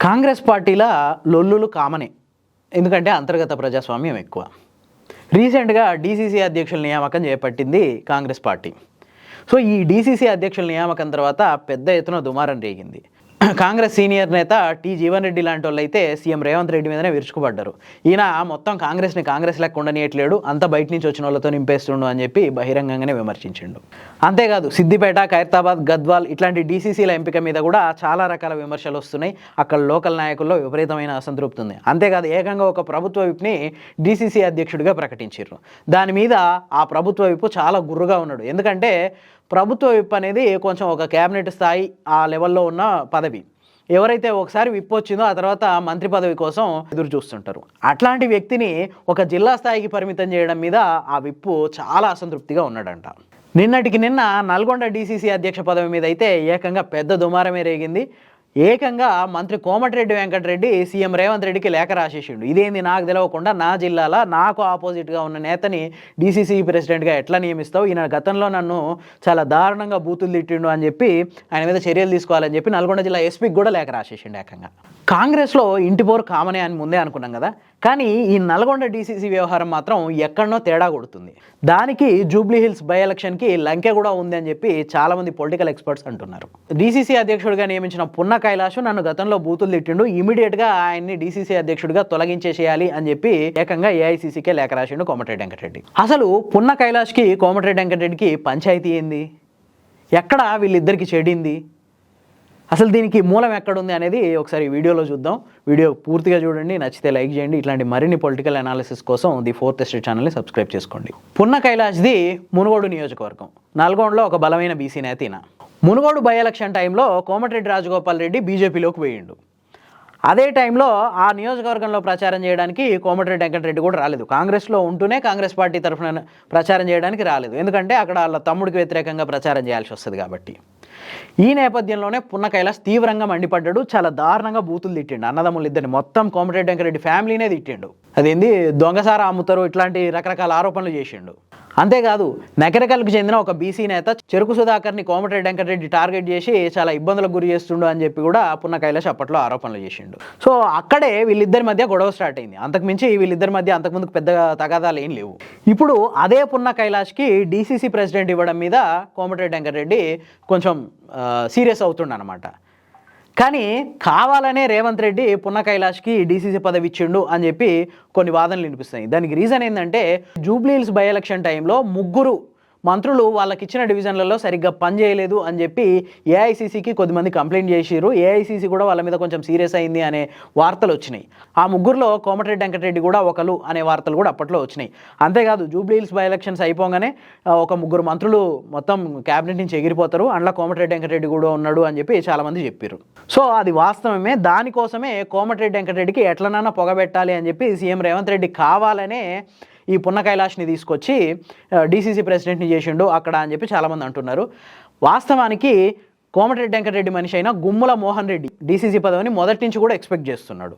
కాంగ్రెస్ పార్టీల లొల్లులు కామనే. ఎందుకంటే అంతర్గత ప్రజాస్వామ్యం ఎక్కువ. రీసెంట్గా డీసీసీ అధ్యక్షుల నియామకం చేపట్టింది కాంగ్రెస్ పార్టీ. సో ఈ డీసీసీ అధ్యక్షుల నియామకం తర్వాత పెద్ద ఎత్తున దుమారం రేగింది. కాంగ్రెస్ సీనియర్ నేత టీ జీవన్ రెడ్డి లాంటి వాళ్ళు అయితే సీఎం రేవంత్ రెడ్డి మీదనే విరుచుకుపడ్డారు. ఈయన మొత్తం కాంగ్రెస్ లెక్క ఉండనియట్లేడు, అంతా బయట నుంచి వచ్చిన వాళ్ళతో నింపేస్తుండు అని చెప్పి బహిరంగంగానే విమర్శించిండు. అంతేకాదు సిద్దిపేట, ఖైరతాబాద్, గద్వాల్ ఇట్లాంటి డీసీసీల ఎంపిక మీద కూడా చాలా రకాల విమర్శలు వస్తున్నాయి. అక్కడ లోకల్ నాయకుల్లో విపరీతమైన అసంతృప్తి ఉంది. అంతేకాదు ఏకంగా ఒక ప్రభుత్వ విప్ని డీసీసీ అధ్యక్షుడిగా ప్రకటించారు. దాని మీద ఆ ప్రభుత్వ విప్పు చాలా గుర్రుగా ఉన్నాడు. ఎందుకంటే ప్రభుత్వ విప్ అనేది కొంచెం ఒక క్యాబినెట్ స్థాయి ఆ లెవెల్లో ఉన్న పదవి. ఎవరైతే ఒకసారి విప్ వచ్చిందో ఆ తర్వాత మంత్రి పదవి కోసం ఎదురు చూస్తుంటారు. అట్లాంటి వ్యక్తిని ఒక జిల్లా స్థాయికి పరిమితం చేయడం మీద ఆ విప్పు చాలా అసంతృప్తిగా ఉన్నాడంట. నిన్నటికి నిన్న నల్గొండ డీసీసీ అధ్యక్ష పదవి మీద అయితే ఏకంగా పెద్ద దుమారమే రేగింది. ఏకంగా మంత్రి కోమటిరెడ్డి వెంకటరెడ్డి సీఎం రేవంత్ రెడ్డికి లేఖ రాసేసిండు. ఇదేంది నాకు తెలియకుండా నా జిల్లాలో నాకు ఆపోజిట్గా ఉన్న నేతని డీసీసీ ప్రెసిడెంట్గా ఎట్లా నియమిస్తావు, ఈయన గతంలో నన్ను చాలా దారుణంగా బూతులు తిట్టిండు అని చెప్పి ఆయన మీద చర్యలు తీసుకోవాలని చెప్పి నల్గొండ జిల్లా ఎస్పీకి కూడా లేఖ రాసేసిండు. ఏకంగా కాంగ్రెస్లో ఇంటి పోరు కామనే అని ముందే అనుకున్నాం కదా, కానీ ఈ నల్గొండ డీసీసీ వ్యవహారం మాత్రం ఎక్కడనో తేడా కొడుతుంది. దానికి జూబ్లీ హిల్స్ బై ఎలక్షన్కి లంకె కూడా ఉంది అని చెప్పి చాలామంది పొలిటికల్ ఎక్స్పర్ట్స్ అంటున్నారు. డీసీసీ అధ్యక్షుడిగా నియమించిన పున్న కైలాష్ నన్ను గతంలో బూతులు తిట్టిండు, ఇమీడియట్గా ఆయన్ని డీసీసీ అధ్యక్షుడిగా తొలగించేసేయాలి అని చెప్పి ఏకంగా ఏఐసీసీకే లేఖ రాసిండు కోమటిరెడ్డి వెంకటరెడ్డి. అసలు పున్న కైలాష్కి కోమటిరెడ్డి వెంకటరెడ్డికి పంచాయతీ ఏంది, ఎక్కడ వీళ్ళిద్దరికి చెడింది, అసలు దీనికి మూలం ఎక్కడుంది అనేది ఒకసారి వీడియోలో చూద్దాం. వీడియో పూర్తిగా చూడండి, నచ్చితే లైక్ చేయండి. ఇట్లాంటి మరిన్ని పొలిటికల్ అనాలిసిస్ కోసం ది ఫోర్త్ ఎస్టేట్ ఛానల్ని సబ్స్క్రైబ్ చేసుకోండి. పున్న కైలాష్ది మునుగోడు నియోజకవర్గం. నల్గొండలో ఒక బలమైన బీసీ నేత ఈయన. మునుగోడు బై ఎలక్షన్ టైంలో కోమటిరెడ్డి రాజగోపాల్ రెడ్డి బీజేపీలోకి పోయిండు. అదే టైంలో ఆ నియోజకవర్గంలో ప్రచారం చేయడానికి కోమటిరెడ్డి వెంకటరెడ్డి కూడా రాలేదు. కాంగ్రెస్లో ఉంటూనే కాంగ్రెస్ పార్టీ తరఫున ప్రచారం చేయడానికి రాలేదు. ఎందుకంటే అక్కడ వాళ్ళ తమ్ముడికి వ్యతిరేకంగా ప్రచారం చేయాల్సి వస్తుంది కాబట్టి. ఈ నేపథ్యంలోనే పున్న కైలాష్ తీవ్రంగా మండిపడ్డాడు. చాలా దారుణంగా బూతులు తిట్టిండు. అన్నదమ్ములు ఇద్దరిని మొత్తం కోమటిరెడ్డి వెంకటరెడ్డి ఫ్యామిలీనే తిట్టిండు. అదేంది దొంగసార అమ్ముతారు, ఇట్లాంటి రకరకాల ఆరోపణలు చేసిండు. అంతేకాదు నకరికల్కు చెందిన ఒక బీసీ నేత చెరుకు సుధాకర్ని కోమటిరెడ్డి వెంకటరెడ్డి టార్గెట్ చేసి చాలా ఇబ్బందులకు గురి చేస్తుండు అని చెప్పి కూడా పున్న కైలాష్ అప్పట్లో ఆరోపణలు చేసిండు. సో అక్కడే వీళ్ళిద్దరి మధ్య గొడవ స్టార్ట్ అయింది. అంతకుమించి వీళ్ళిద్దరి మధ్య అంతకుముందు పెద్ద తగాదాలు ఏం లేవు. ఇప్పుడు అదే పున్న కైలాష్కి డీసీసీ ప్రెసిడెంట్ ఇవ్వడం మీద కోమటిరెడ్డి వెంకటరెడ్డి కొంచెం సీరియస్ అవుతుండనమాట. కానీ కావాలనే రేవంత్ రెడ్డి పున్న కైలాష్కి డీసీసీ పదవి ఇచ్చిండు అని చెప్పి కొన్ని వాదనలు వినిపిస్తాయి. దానికి రీజన్ ఏంటంటే జూబ్లీ హిల్స్ బై ఎలక్షన్ టైంలో ముగ్గురు మంత్రులు వాళ్ళకి ఇచ్చిన డివిజన్లలో సరిగ్గా పనిచేయలేదు అని చెప్పి ఏఐసీసీకి కొద్దిమంది కంప్లైంట్ చేసిరు. ఏఐసీసీ కూడా వాళ్ళ మీద కొంచెం సీరియస్ అయింది అనే వార్తలు వచ్చినాయి. ఆ ముగ్గురులో కోమటిరెడ్డి వెంకటరెడ్డి కూడా ఒకరు అనే వార్తలు కూడా అప్పట్లో వచ్చినాయి. అంతేకాదు జూబ్లీ హిల్స్ బై ఎలక్షన్స్ అయిపోగానే ఒక ముగ్గురు మంత్రులు మొత్తం క్యాబినెట్ నుంచి ఎగిరిపోతారు, అందులో కోమటిరెడ్డి వెంకటరెడ్డి కూడా ఉన్నాడు అని చెప్పి చాలామంది చెప్పారు. సో అది వాస్తవమే. దానికోసమే కోమటిరెడ్డి వెంకటరెడ్డికి ఎట్లనన్నా పొగబెట్టాలి అని చెప్పి సీఎం రేవంత్ రెడ్డి కావాలనే ఈ పున్న కైలాష్ని తీసుకొచ్చి డీసీసీ ప్రెసిడెంట్ని చేసిండు అక్కడ అని చెప్పి చాలామంది అంటున్నారు. వాస్తవానికి కోమటిరెడ్డి వెంకటరెడ్డి మనిషి అయిన గుమ్మల మోహన్ రెడ్డి డీసీసీ పదవిని మొదటి నుంచి కూడా ఎక్స్పెక్ట్ చేస్తున్నాడు.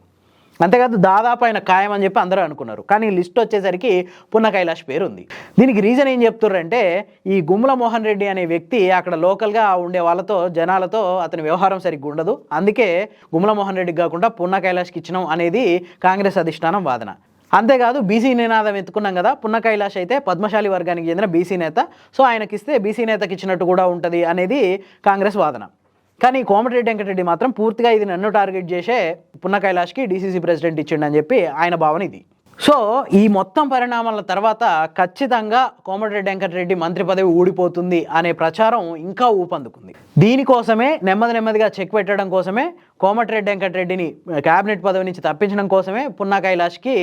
అంతేకాదు దాదాపు ఆయన ఖాయం అని చెప్పి అందరూ అనుకున్నారు. కానీ లిస్ట్ వచ్చేసరికి పున్న కైలాష్ పేరు ఉంది. దీనికి రీజన్ ఏం చెప్తున్నారంటే ఈ గుమ్మల మోహన్ రెడ్డి అనే వ్యక్తి అక్కడ లోకల్గా ఉండే వాళ్ళతో జనాలతో అతని వ్యవహారం సరిగ్గా ఉండదు, అందుకే గుమ్మల మోహన్ రెడ్డికి కాకుండా పున్న కైలాష్కి ఇచ్చినాం అనేది కాంగ్రెస్ అధిష్టానం వాదన. అంతేకాదు బీసీ నినాదం ఎత్తుకున్నాం కదా, పున్న కైలాష్ అయితే పద్మశాలి వర్గానికి చెందిన బీసీ నేత, సో ఆయనకిస్తే బీసీ నేతకి ఇచ్చినట్టు కూడా ఉంటుంది అనేది కాంగ్రెస్ వాదన. కానీ కోమటిరెడ్డి వెంకటరెడ్డి మాత్రం పూర్తిగా ఇది నన్ను టార్గెట్ చేసే పున్న కైలాష్కి డీసీసీ ప్రెసిడెంట్ ఇచ్చిండని చెప్పి ఆయన భావన ఇది. సో ఈ మొత్తం పరిణామాల తర్వాత ఖచ్చితంగా కోమటిరెడ్డి వెంకటరెడ్డి మంత్రి పదవి ఊడిపోతుంది అనే ప్రచారం ఇంకా ఊపందుకుంది. దీనికోసమే నెమ్మదిగా చెక్ పెట్టడం కోసమే కోమటిరెడ్డి వెంకటరెడ్డిని క్యాబినెట్ పదవి నుంచి తప్పించడం కోసమే పున్న కైలాష్కి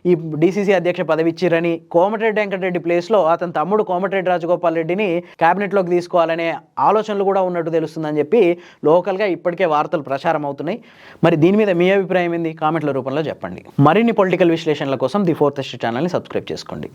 ఈ డీసీసీ అధ్యక్ష పదవి ఇచ్చిరని, కోమటిరెడ్డి వెంకటరెడ్డి ప్లేస్లో అతని తమ్ముడు కోమటిరెడ్డి రాజగోపాల్ రెడ్డిని క్యాబినెట్లోకి తీసుకోవాలనే ఆలోచనలు కూడా ఉన్నట్టు తెలుస్తుందని చెప్పి లోకల్గా ఇప్పటికే వార్తలు ప్రచారం అవుతున్నాయి. మరి దీని మీద మీ అభిప్రాయం ఏంది? కామెంట్ల రూపంలో చెప్పండి. మరిన్ని పొలిటికల్ విశ్లేషణల కోసం ది ఫోర్త్ ఎస్టేట్ ఛానల్ని సబ్స్క్రైబ్ చేసుకోండి.